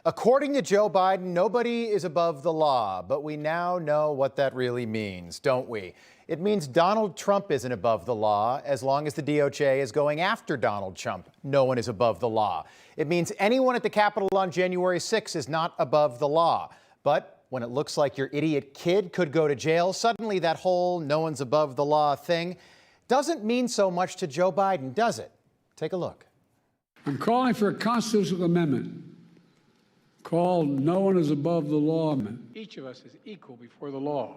According to Joe Biden, nobody is above the law, but we now know what that really means, don't we? It means Donald Trump isn't above the law as long as the DOJ is going after Donald Trump. No one is above the law. It means anyone at the Capitol on January 6th is not above the law. But when it looks like your idiot kid could go to jail, suddenly that whole no one's above the law thing doesn't mean so much to Joe Biden, does it? Take a look. I'm calling for a constitutional amendment called No One is Above the Law Amendment. Each of us is equal before the law.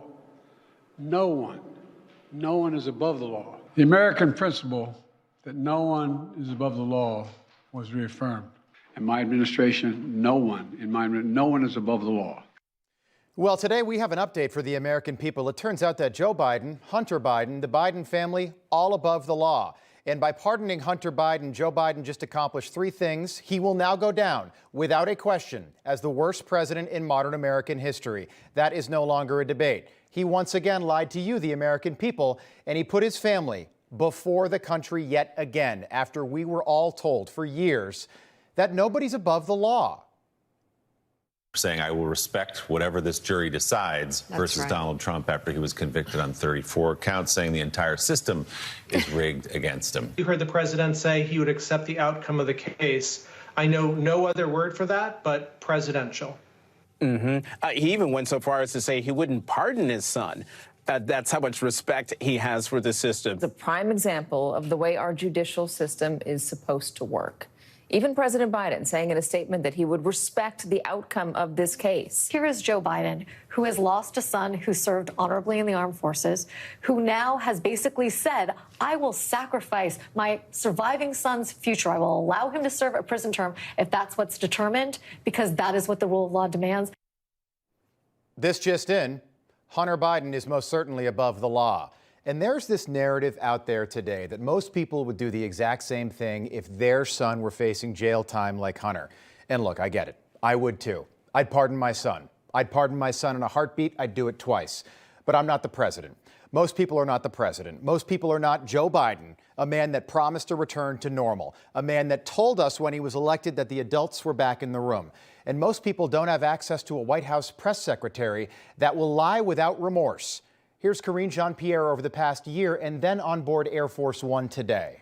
No one is above the law. The American principle that no one is above the law was reaffirmed. In my administration, no one is above the law. Well, today we have an update for the American people. It turns out that Joe Biden, Hunter Biden, the Biden family, all above the law. And by pardoning Hunter Biden, Joe Biden just accomplished three things. He will now go down, without a question, as the worst president in modern American history. That is no longer a debate. He once again lied to you, the American people, and he put his family before the country yet again, after we were all told for years that nobody's above the law. Saying I will respect whatever this jury decides versus Donald Trump after he was convicted on 34 counts, saying the entire system is rigged against him. You heard the president say he would accept the outcome of the case. I know no other word for that, but presidential. He even went so far as to say he wouldn't pardon his son. That's how much respect he has for the system. The prime example of the way our judicial system is supposed to work. Even President Biden saying in a statement that he would respect the outcome of this case. Here is Joe Biden, who has lost a son who served honorably in the armed forces, who now has basically said, I will sacrifice my surviving son's future. I will allow him to serve a prison term if that's what's determined, because that is what the rule of law demands. This just in, Hunter Biden is most certainly above the law. And there's this narrative out there today that most people would do the exact same thing if their son were facing jail time like Hunter. And look, I get it. I would too. I'd pardon my son. I'd pardon my son in a heartbeat. I'd do it twice. But I'm not the president. Most people are not the president. Most people are not Joe Biden, a man that promised a return to normal, a man that told us when he was elected that the adults were back in the room. And most people don't have access to a White House press secretary that will lie without remorse. Here's Karine Jean-Pierre over the past year and then on board Air Force One today.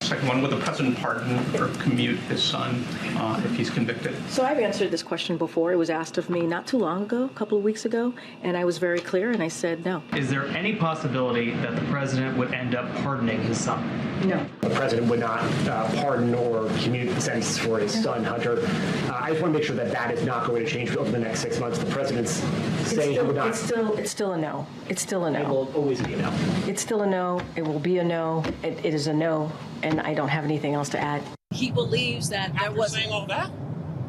Second one, would the president pardon or commute his son if he's convicted? So I've answered this question before. It was asked of me not too long ago, a couple of weeks ago, and I was very clear and I said no. Is there any possibility that the president would end up pardoning his son? No. The president would not pardon or commute the sentences for his son, Hunter. I just want to make sure that that is not going to change over the next 6 months. The president's saying he would not. It's still a no. It's still a no. It will always be a no. It's still a no. It will be a no. It is a no. And I don't have anything else to add. He believes that there was saying all that.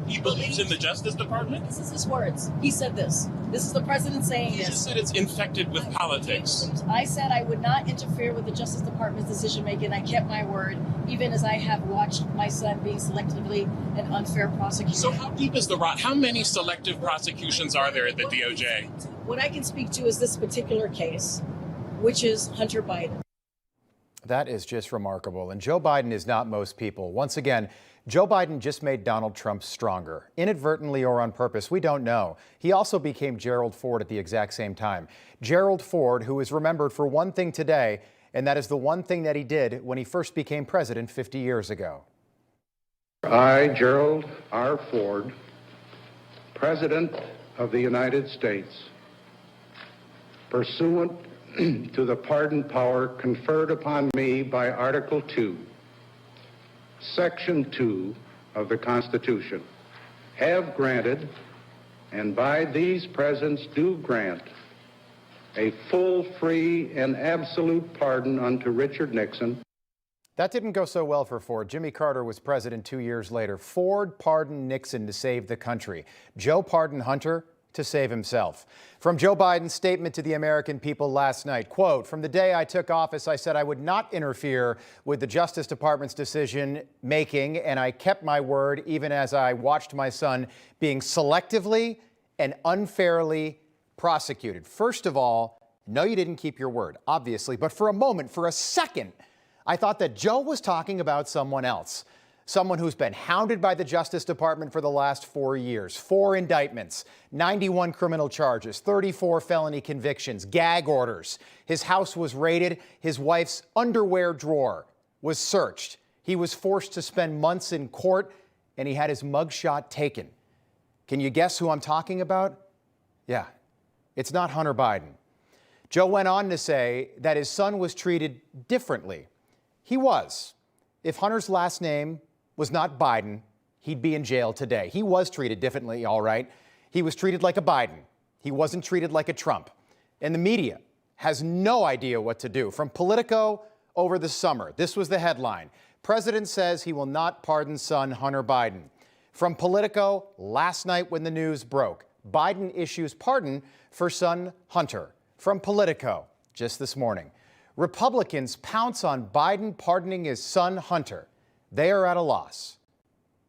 He believes in the Justice Department. This is his words. He said this. This is the president saying this. He just said it's infected with politics. I said I would not interfere with the Justice Department's decision making. I kept my word, even as I have watched my son being selectively and unfair prosecuted. So how deep is the rot? How many selective prosecutions are there at the DOJ? What I can speak to is this particular case, which is Hunter Biden. That is just remarkable. And Joe Biden is not most people. Once again, Joe Biden just made Donald Trump stronger. Inadvertently or on purpose, we don't know. He also became Gerald Ford at the exact same time. Gerald Ford, who is remembered for one thing today, and that is the one thing that he did when he first became president 50 years ago. I, Gerald R. Ford, President of the United States, pursuant to the pardon power conferred upon me by Article 2, Section 2 of the Constitution, have granted, and by these presents do grant, a full, free, and absolute pardon unto Richard Nixon. That didn't go so well for Ford. Jimmy Carter was president 2 years later. Ford pardoned Nixon to save the country. Joe pardoned Hunter to save himself. From Joe Biden's statement to the American people last night, quote, "From the day I took office, I said I would not interfere with the Justice Department's decision making, and I kept my word even as I watched my son being selectively and unfairly prosecuted." First of all, no, you didn't keep your word, obviously, but for a moment, for a second, I thought that Joe was talking about someone else. Someone who's been hounded by the Justice Department for the last 4 years. 4 indictments, 91 criminal charges, 34 felony convictions, gag orders. His house was raided. His wife's underwear drawer was searched. He was forced to spend months in court, and he had his mugshot taken. Can you guess who I'm talking about? Yeah, it's not Hunter Biden. Joe went on to say that his son was treated differently. He was. If Hunter's last name was not Biden, he'd be in jail today. He was treated differently, all right. He was treated like a Biden. He wasn't treated like a Trump. And the media has no idea what to do. From Politico over the summer, this was the headline. President says he will not pardon son Hunter Biden. From Politico last night when the news broke, Biden issues pardon for son Hunter. From Politico just this morning, Republicans pounce on Biden pardoning his son Hunter. They are at a loss.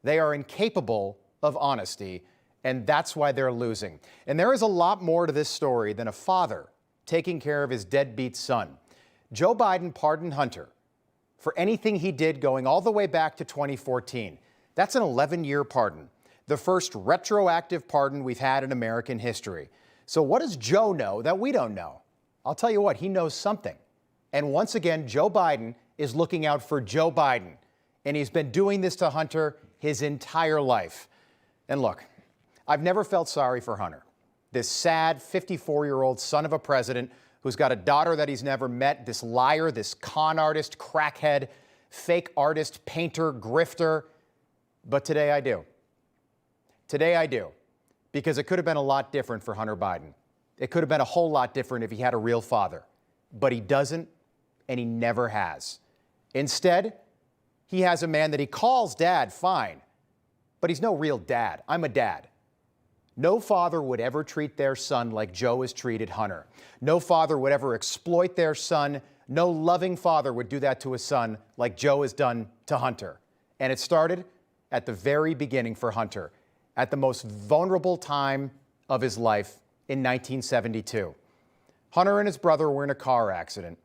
They are incapable of honesty, and that's why they're losing. And there is a lot more to this story than a father taking care of his deadbeat son. Joe Biden pardoned Hunter for anything he did going all the way back to 2014. That's an 11-year pardon, the first retroactive pardon we've had in American history. So what does Joe know that we don't know? I'll tell you what, he knows something. And once again, Joe Biden is looking out for Joe Biden. And he's been doing this to Hunter his entire life. And look, I've never felt sorry for Hunter, this sad 54-year-old son of a president who's got a daughter that he's never met, this liar, this con artist, crackhead, fake artist, painter, grifter. But today I do. Today I do. Because it could have been a lot different for Hunter Biden. It could have been a whole lot different if he had a real father. But he doesn't, and he never has. Instead, he has a man that he calls dad, fine, but he's no real dad. I'm a dad. No father would ever treat their son like Joe has treated Hunter. No father would ever exploit their son. No loving father would do that to his son like Joe has done to Hunter. And it started at the very beginning for Hunter, at the most vulnerable time of his life in 1972. Hunter and his brother were in a car accident.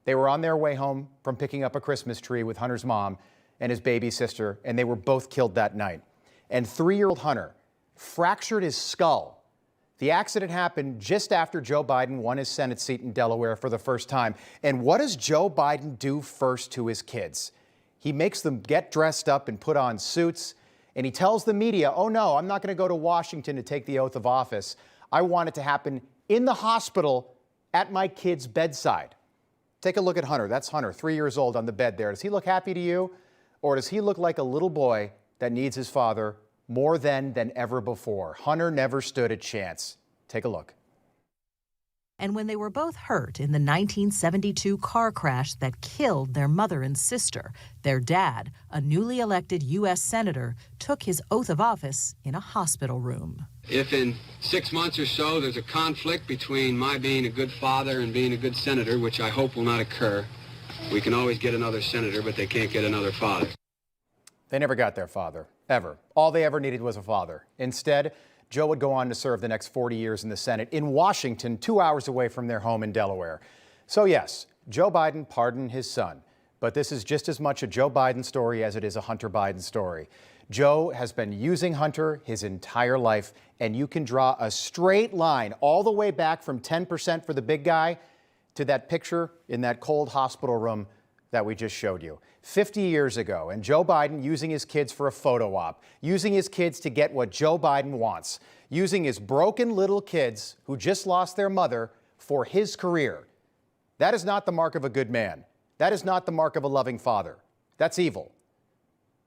They were on their way home from picking up a Christmas tree with Hunter's mom and his baby sister, and they were both killed that night. And 3-year-old Hunter fractured his skull. The accident happened just after Joe Biden won his Senate seat in Delaware for the first time. And what does Joe Biden do first to his kids? He makes them get dressed up and put on suits, and he tells the media, oh no, I'm not going to go to Washington to take the oath of office. I want it to happen in the hospital at my kid's bedside. Take a look at Hunter. That's Hunter, 3 years old on the bed there. Does he look happy to you? Or does he look like a little boy that needs his father more than ever before? Hunter never stood a chance. Take a look. And when they were both hurt in the 1972 car crash that killed their mother and sister, their dad, a newly elected U.S. Senator, took his oath of office in a hospital room. If in 6 months or so there's a conflict between my being a good father and being a good senator, which I hope will not occur, we can always get another senator, but they can't get another father. They never got their father, ever. All they ever needed was a father. Instead, Joe would go on to serve the next 40 years in the Senate in Washington, 2 hours away from their home in Delaware. So yes, Joe Biden pardoned his son, but this is just as much a Joe Biden story as it is a Hunter Biden story. Joe has been using Hunter his entire life, and you can draw a straight line all the way back from 10% for the big guy to that picture in that cold hospital room that we just showed you. 50 years ago, and Joe Biden using his kids for a photo op, using his kids to get what Joe Biden wants, using his broken little kids who just lost their mother for his career. That is not the mark of a good man. That is not the mark of a loving father. That's evil.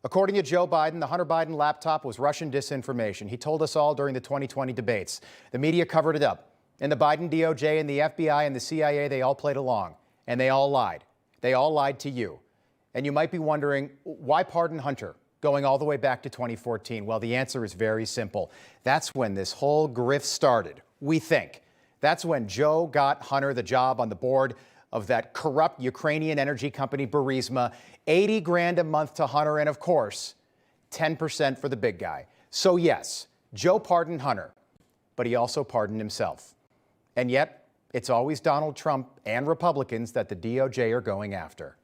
According to Joe Biden, the Hunter Biden laptop was Russian disinformation. He told us all during the 2020 debates. The media covered it up. And the Biden DOJ and the FBI and the CIA, they all played along. And they all lied. They all lied to you. And you might be wondering, why pardon Hunter going all the way back to 2014? Well, the answer is very simple. That's when this whole grift started, we think. That's when Joe got Hunter the job on the board of that corrupt Ukrainian energy company, Burisma, 80 grand a month to Hunter, and of course, 10% for the big guy. So yes, Joe pardoned Hunter, but he also pardoned himself. And yet, it's always Donald Trump and Republicans that the DOJ are going after.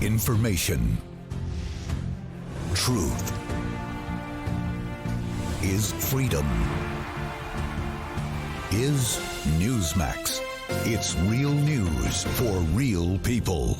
Information, truth is freedom. Is Newsmax. It's real news for real people.